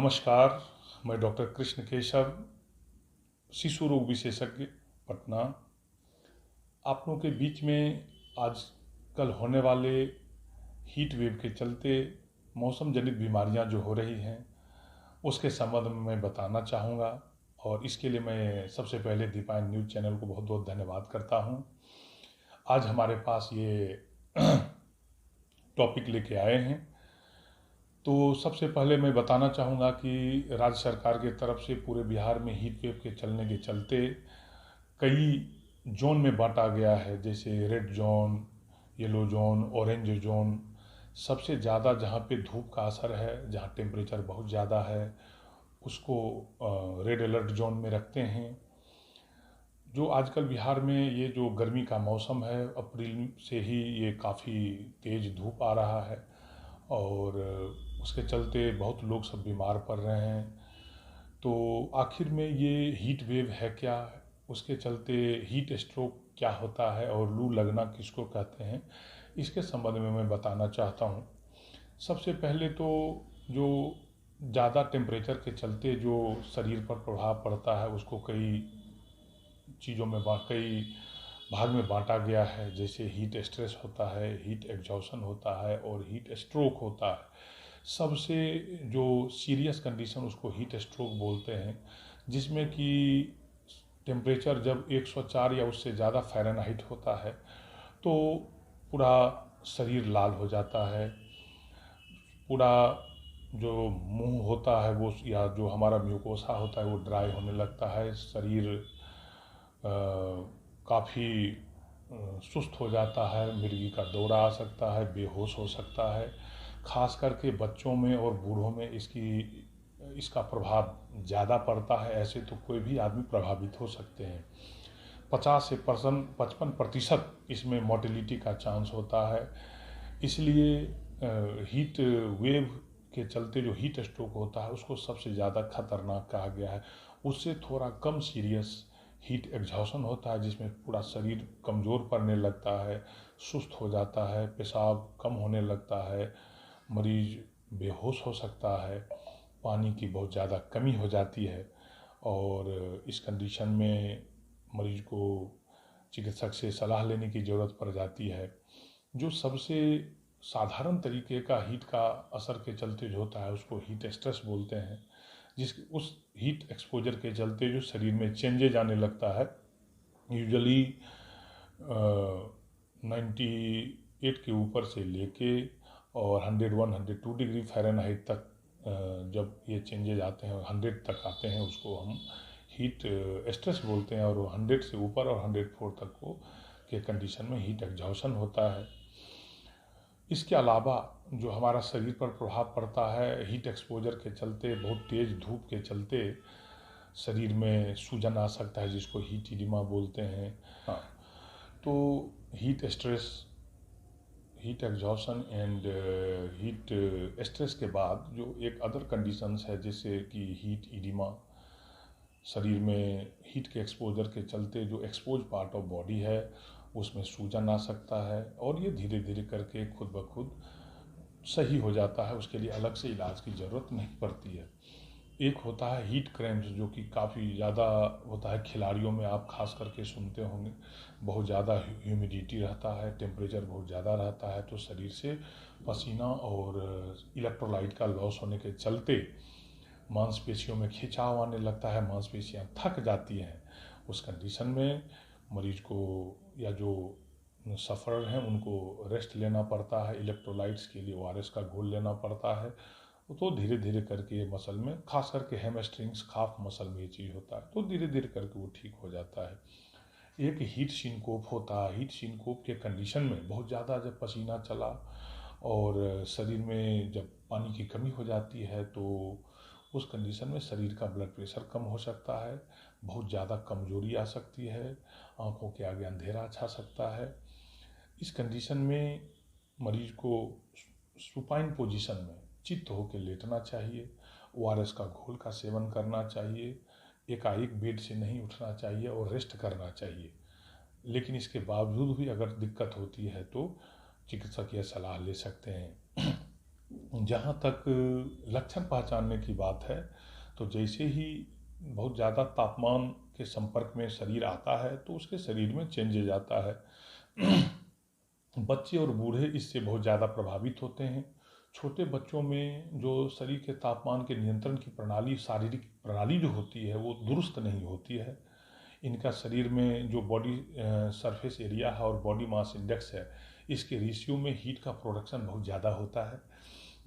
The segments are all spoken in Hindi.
नमस्कार। मैं डॉक्टर कृष्ण केशव, शिशु रोग विशेषज्ञ, पटना। आप लोगों के बीच में आजकल होने वाले हीट वेव के चलते मौसम जनित बीमारियां जो हो रही हैं उसके संबंध में मैं बताना चाहूँगा। और इसके लिए मैं सबसे पहले दीपायन न्यूज़ चैनल को बहुत बहुत धन्यवाद करता हूँ। आज हमारे पास ये टॉपिक लेके आए हैं। तो सबसे पहले मैं बताना चाहूँगा कि राज्य सरकार की तरफ से पूरे बिहार में हीट वेव के चलने के चलते कई जोन में बांटा गया है, जैसे red zone, yellow zone, orange zone. सबसे ज़्यादा जहाँ पे धूप का असर है, जहाँ टेम्परेचर बहुत ज़्यादा है, उसको रेड अलर्ट जोन में रखते हैं। जो आजकल बिहार में ये जो गर्मी का मौसम है, अप्रैल से ही ये काफ़ी तेज़ धूप आ रहा है और उसके चलते बहुत लोग सब बीमार पड़ रहे हैं। तो आखिर में ये हीट वेव है क्या, उसके चलते हीट स्ट्रोक क्या होता है और लू लगना किसको कहते हैं, इसके संबंध में मैं बताना चाहता हूँ। सबसे पहले तो जो ज़्यादा टेम्परेचर के चलते जो शरीर पर प्रभाव पड़ता है उसको कई चीज़ों में कई भाग में बांटा गया है। जैसे हीट स्ट्रेस होता है, हीट एग्जॉशन होता है और हीट स्ट्रोक होता है। सबसे जो सीरियस कंडीशन उसको हीट स्ट्रोक बोलते हैं, जिसमें कि टेम्परेचर जब 104 या उससे ज़्यादा फ़ारेनहाइट होता है तो पूरा शरीर लाल हो जाता है। पूरा जो मुंह होता है वो या जो हमारा म्यूकोसा होता है वो ड्राई होने लगता है। शरीर काफ़ी सुस्त हो जाता है, मिर्गी का दौरा आ सकता है, बेहोश हो सकता है। खास करके बच्चों में और बूढ़ों में इसका प्रभाव ज़्यादा पड़ता है। ऐसे तो कोई भी आदमी प्रभावित हो सकते हैं। 50 से 55% इसमें मोर्टेलिटी का चांस होता है। इसलिए हीट वेव के चलते जो हीट स्ट्रोक होता है उसको सबसे ज़्यादा खतरनाक कहा गया है। उससे थोड़ा कम सीरियस हीट एग्जॉशन होता है, जिसमें पूरा शरीर कमज़ोर पड़ने लगता है, सुस्त हो जाता है, पेशाब कम होने लगता है, मरीज बेहोश हो सकता है, पानी की बहुत ज़्यादा कमी हो जाती है। और इस कंडीशन में मरीज को चिकित्सक से सलाह लेने की ज़रूरत पड़ जाती है। जो सबसे साधारण तरीके का हीट का असर के चलते जो होता है उसको हीट स्ट्रेस बोलते हैं। उस हीट एक्सपोजर के चलते जो शरीर में चेंजेज आने लगता है, यूजुअली 98 के ऊपर से लेके और 101-102 डिग्री फ़ारेनहाइट तक जब ये चेंजेज आते हैं, 100 तक आते हैं, उसको हम हीट स्ट्रेस बोलते हैं। और 100 से ऊपर और 104 तक को के कंडीशन में हीट एग्जॉशन होता है। इसके अलावा जो हमारा शरीर पर प्रभाव पड़ता है हीट एक्सपोजर के चलते, बहुत तेज़ धूप के चलते शरीर में सूजन आ सकता है, जिसको हीट इडिमा बोलते हैं। हाँ, तो heat stress, heat exhaustion and heat stress के बाद जो एक अदर कंडीशंस है, जैसे कि हीट इडिमा। शरीर में हीट के एक्सपोजर के चलते जो एक्सपोज पार्ट ऑफ बॉडी है उसमें सूजन आ सकता है और ये धीरे धीरे करके खुद ब खुद सही हो जाता है। उसके लिए अलग से इलाज की ज़रूरत नहीं पड़ती है। एक होता है हीट क्रैम्प्स, जो कि काफ़ी ज़्यादा होता है खिलाड़ियों में, आप खास करके सुनते होंगे। बहुत ज़्यादा ह्यूमिडिटी रहता है, टेम्परेचर बहुत ज़्यादा रहता है, तो शरीर से पसीना और इलेक्ट्रोलाइट का लॉस होने के चलते मांसपेशियों में खिंचाव आने लगता है, मांसपेशियां थक जाती हैं। उस कंडीशन में मरीज को या जो सफ़रर हैं उनको रेस्ट लेना पड़ता है। इलेक्ट्रोलाइट्स के लिए ओआरएस का घोल लेना पड़ता है। तो धीरे धीरे करके मसल में, खास करके हैमस्ट्रिंग्स काफ मसल में ये चीज़ होता है, तो धीरे धीरे करके वो ठीक हो जाता है। एक हीट सिनकोप होता है। हीट सिनकोप के कंडीशन में बहुत ज़्यादा जब पसीना चला और शरीर में जब पानी की कमी हो जाती है तो उस कंडीशन में शरीर का ब्लड प्रेशर कम हो सकता है, बहुत ज़्यादा कमजोरी आ सकती है, आँखों के आगे अंधेरा छा सकता है। इस कंडीशन में मरीज को सुपाइन पोजीशन में चित्त होकर लेटना चाहिए, ओआरएस का घोल का सेवन करना चाहिए, एकाएक बेड से नहीं उठना चाहिए और रेस्ट करना चाहिए। लेकिन इसके बावजूद भी अगर दिक्कत होती है तो चिकित्सक यह सलाह ले सकते हैं। जहाँ तक लक्षण पहचानने की बात है, तो जैसे ही बहुत ज़्यादा तापमान के संपर्क में शरीर आता है तो उसके शरीर में चेंजेज आता है। बच्चे और बूढ़े इससे बहुत ज़्यादा प्रभावित होते हैं। छोटे बच्चों में जो शरीर के तापमान के नियंत्रण की प्रणाली, शारीरिक प्रणाली जो होती है वो दुरुस्त नहीं होती है। इनका शरीर में जो बॉडी सरफेस एरिया है और बॉडी मास इंडेक्स है, इसके रेशियो में हीट का प्रोडक्शन बहुत ज़्यादा होता है।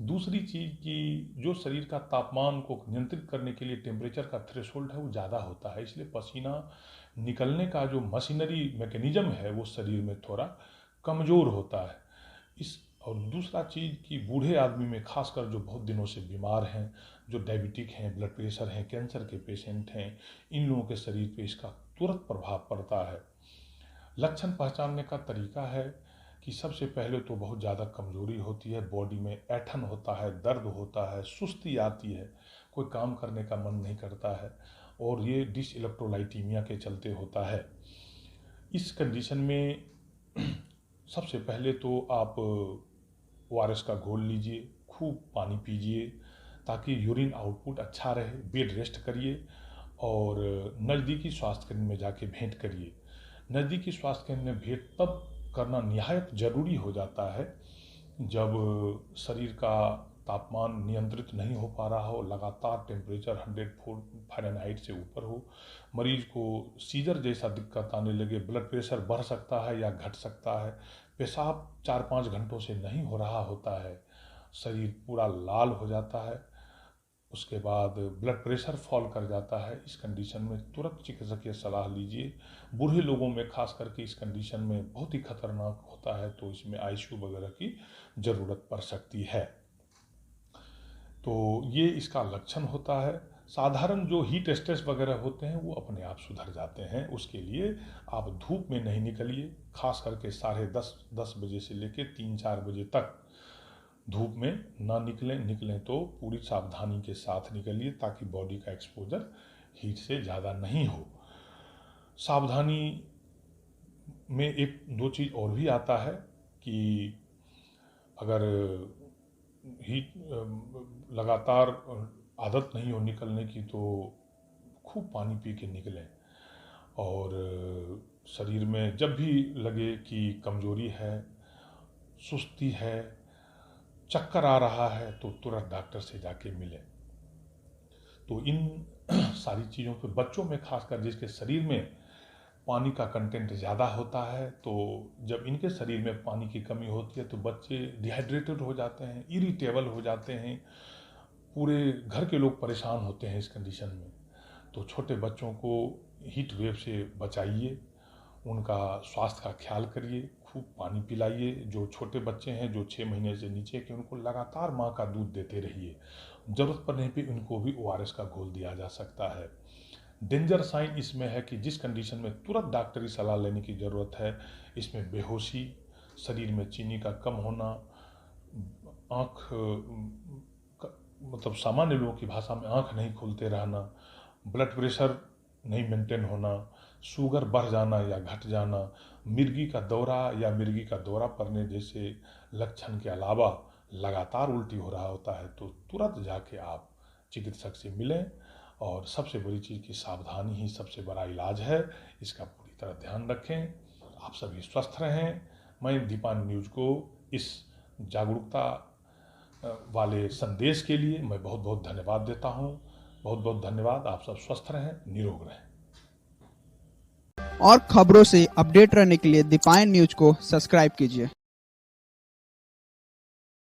दूसरी चीज़ कि जो शरीर का तापमान को नियंत्रित करने के लिए टेम्परेचर का थ्रेशोल्ड है वो ज़्यादा होता है, इसलिए पसीना निकलने का जो मशीनरी मैकेनिज्म है वो शरीर में थोड़ा कमज़ोर होता है। और दूसरा चीज़ कि बूढ़े आदमी में खासकर जो बहुत दिनों से बीमार हैं, जो डायबिटिक हैं, ब्लड प्रेशर हैं, कैंसर के पेशेंट हैं, इन लोगों के शरीर पे इसका तुरंत प्रभाव पड़ता है। लक्षण पहचानने का तरीका है कि सबसे पहले तो बहुत ज़्यादा कमज़ोरी होती है, बॉडी में ऐंठन होता है, दर्द होता है, सुस्ती आती है, कोई काम करने का मन नहीं करता है, और ये डिसइलेक्ट्रोलाइटीमिया के चलते होता है। इस कंडीशन में सबसे पहले तो आप ORS का घोल लीजिए, खूब पानी पीजिए ताकि यूरिन आउटपुट अच्छा रहे, बेड रेस्ट करिए और नज़दीकी स्वास्थ्य केंद्र में जाके भेंट करिए। नज़दीकी स्वास्थ्य केंद्र में भेंट तब करना निहायत ज़रूरी हो जाता है जब शरीर का तापमान नियंत्रित नहीं हो पा रहा हो, लगातार टेम्परेचर 104 फ़ारेनहाइट से ऊपर हो, मरीज को सीजर जैसा दिक्कत आने लगे, ब्लड प्रेशर बढ़ सकता है या घट सकता है, पेशाब 4-5 घंटों से नहीं हो रहा होता है, शरीर पूरा लाल हो जाता है, उसके बाद ब्लड प्रेशर फॉल कर जाता है। इस कंडीशन में तुरंत चिकित्सकीय सलाह लीजिए। बूढ़े लोगों में खास करके इस कंडीशन में बहुत ही खतरनाक होता है, तो इसमें ICU वगैरह की ज़रूरत पड़ सकती है। तो ये इसका लक्षण होता है। साधारण जो हीट स्ट्रेस वगैरह होते हैं वो अपने आप सुधर जाते हैं। उसके लिए आप धूप में नहीं निकलिए, खास करके 10:30 बजे से लेकर 3-4 बजे तक धूप में ना निकलें तो पूरी सावधानी के साथ निकलिए ताकि बॉडी का एक्सपोजर हीट से ज़्यादा नहीं हो। सावधानी में 1-2 चीज़ और भी आता है कि अगर हीट लगातार आदत नहीं हो निकलने की तो खूब पानी पी के निकलें, और शरीर में जब भी लगे कि कमज़ोरी है, सुस्ती है, चक्कर आ रहा है तो तुरंत डॉक्टर से जाके मिलें। तो इन सारी चीज़ों पे बच्चों में खासकर जिसके शरीर में पानी का कंटेंट ज़्यादा होता है, तो जब इनके शरीर में पानी की कमी होती है तो बच्चे डिहाइड्रेटेड हो जाते हैं, इरिटेबल हो जाते हैं, पूरे घर के लोग परेशान होते हैं इस कंडीशन में। तो छोटे बच्चों को हीट वेव से बचाइए, उनका स्वास्थ्य का ख्याल करिए, खूब पानी पिलाइए। जो छोटे बच्चे हैं जो 6 महीने से नीचे के, उनको लगातार माँ का दूध देते रहिए। ज़रूरत पड़ने पे उनको भी ORS का घोल दिया जा सकता है। डेंजर साइन इसमें है कि जिस कंडीशन में तुरंत डॉक्टरी सलाह लेने की ज़रूरत है, इसमें बेहोशी, शरीर में चीनी का कम होना, आँख मतलब सामान्य लोगों की भाषा में आँख नहीं खुलते रहना, ब्लड प्रेशर नहीं मेंटेन होना, शुगर बढ़ जाना या घट जाना, मिर्गी का दौरा पड़ने जैसे लक्षण के अलावा लगातार उल्टी हो रहा होता है, तो तुरंत जाके आप चिकित्सक से मिलें। और सबसे बड़ी चीज़ की सावधानी ही सबसे बड़ा इलाज है, इसका पूरी तरह ध्यान रखें। आप सभी स्वस्थ रहें। मैं दीपान न्यूज़ को इस जागरूकता वाले संदेश के लिए मैं बहुत बहुत धन्यवाद देता हूँ। बहुत बहुत धन्यवाद। आप सब स्वस्थ रहें, निरोग रहें। और खबरों से अपडेट रहने के लिए दीपान न्यूज़ को सब्सक्राइब कीजिए।